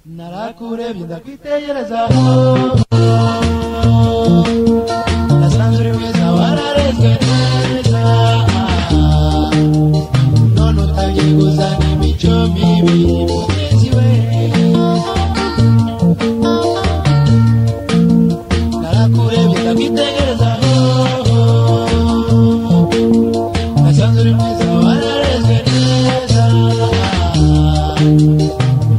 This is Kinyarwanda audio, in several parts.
narakurebye ndakwitegereza nasanze uri mwiza wararezwe neza none utangiye kuzana imico mibi mugenzi we narakurebye ndakwitegereza nasanze uri mwiza wararezwe neza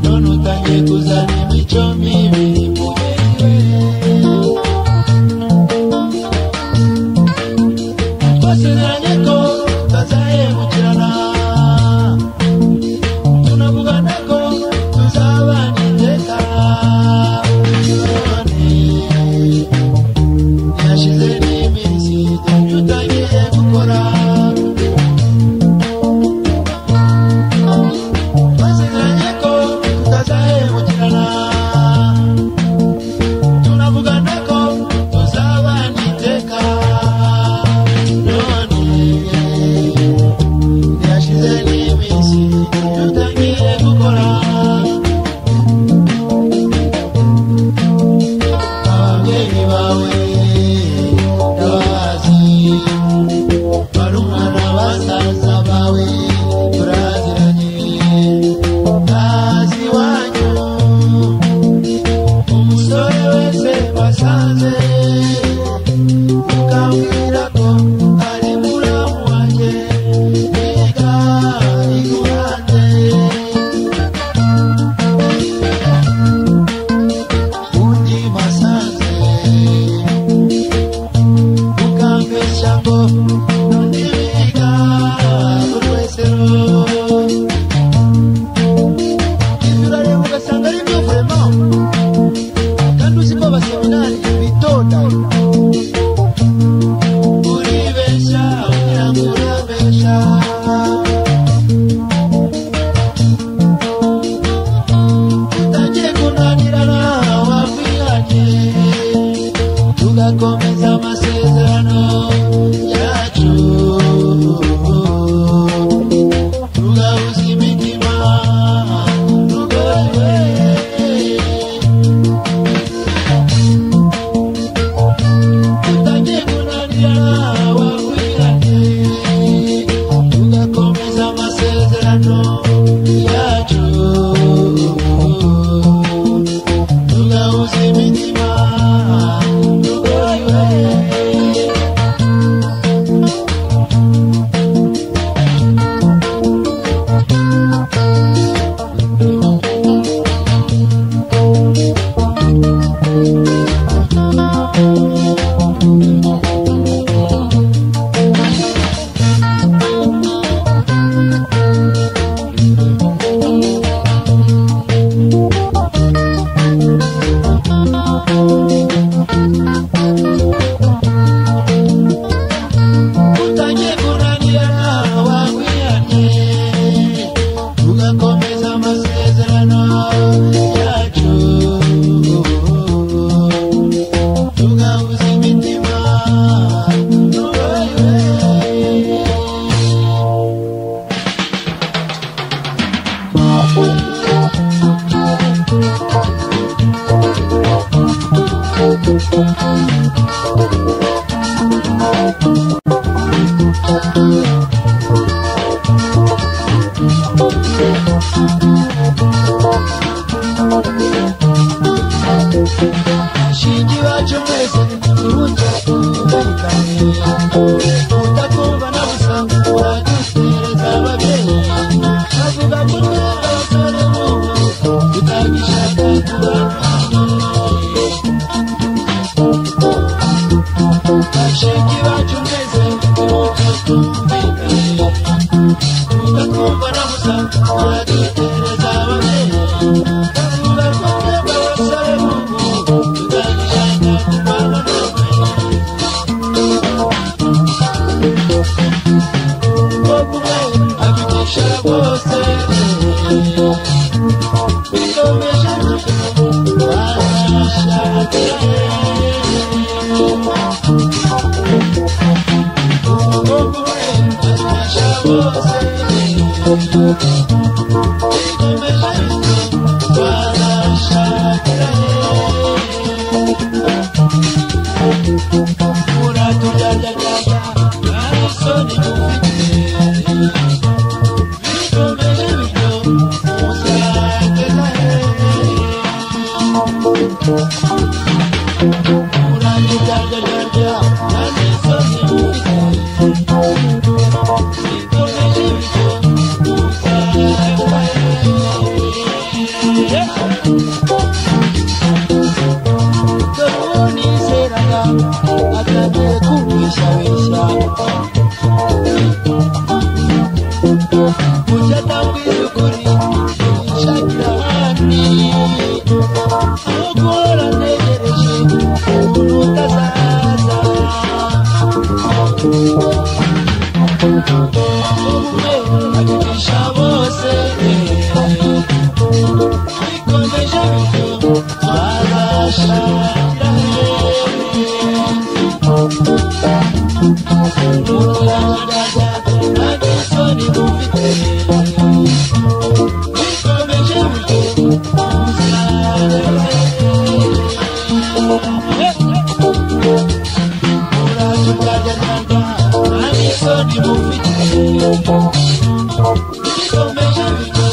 none utangiye kuzana imico mibi mugenzi we twasezeranye ko tutazahemukirana tunavugana ko tuzabana iteka ntiyashize n'iminsi ibyo utangiye gukora twasezeranye ko tutazahemukirana tunavugana ko tuzabana iteka none ntiyashize n'iminsi ibyo utangiye gukora ababyeyi bawe ndabazi barumuna basaza bawe turaziranye ntazi iwanyu umusore wese basanze ukambwira ko ari muramu wanjye biga iguhande undi masanze ukambeshya ngo undi biga urwesero ibyo urareba ugasanga ari byo vraiment kandi uzi ko abaseminari bitonda uribeshya ugira ngo urabeshya utangiye kunanirana wakwihanye tugakomeza amasezerano yacu tugahuza imitima tugowe utangiye kunanirana wakwihanye tugakomeza amasezerano yacu tugahuza imitima tugowe utangiye kunanirana wakwihanye tugakomeza amasezerano yacu tugahuza imitima tugowe shingi wacu mwese uruta tuberikane utakumva na busa uradutereza ababyeyi avuga ko twebwe abasore b'ubu tutagishaka kubana shingi wacu mwese uruta tuberikane utakumva na busa uradutereza ababyeyi avuga ko twebwe abasore b'ubu tutagishaka kubana kumwe abigisha bose bikomeje barashaka urangigargagarya kandi isoni mufite ikomeje bityo nizeraga atangiye kumbeshabeshya kuki atambwiza ukuri yishakira ahandi aho guhora ntegereje umuntu utazaza ubumwe abigisha bose bikomeje bityo twazashakira kandi isoni mufite bikomeje bityo murajugargagarga kandi isoni mufite bikomeje bityo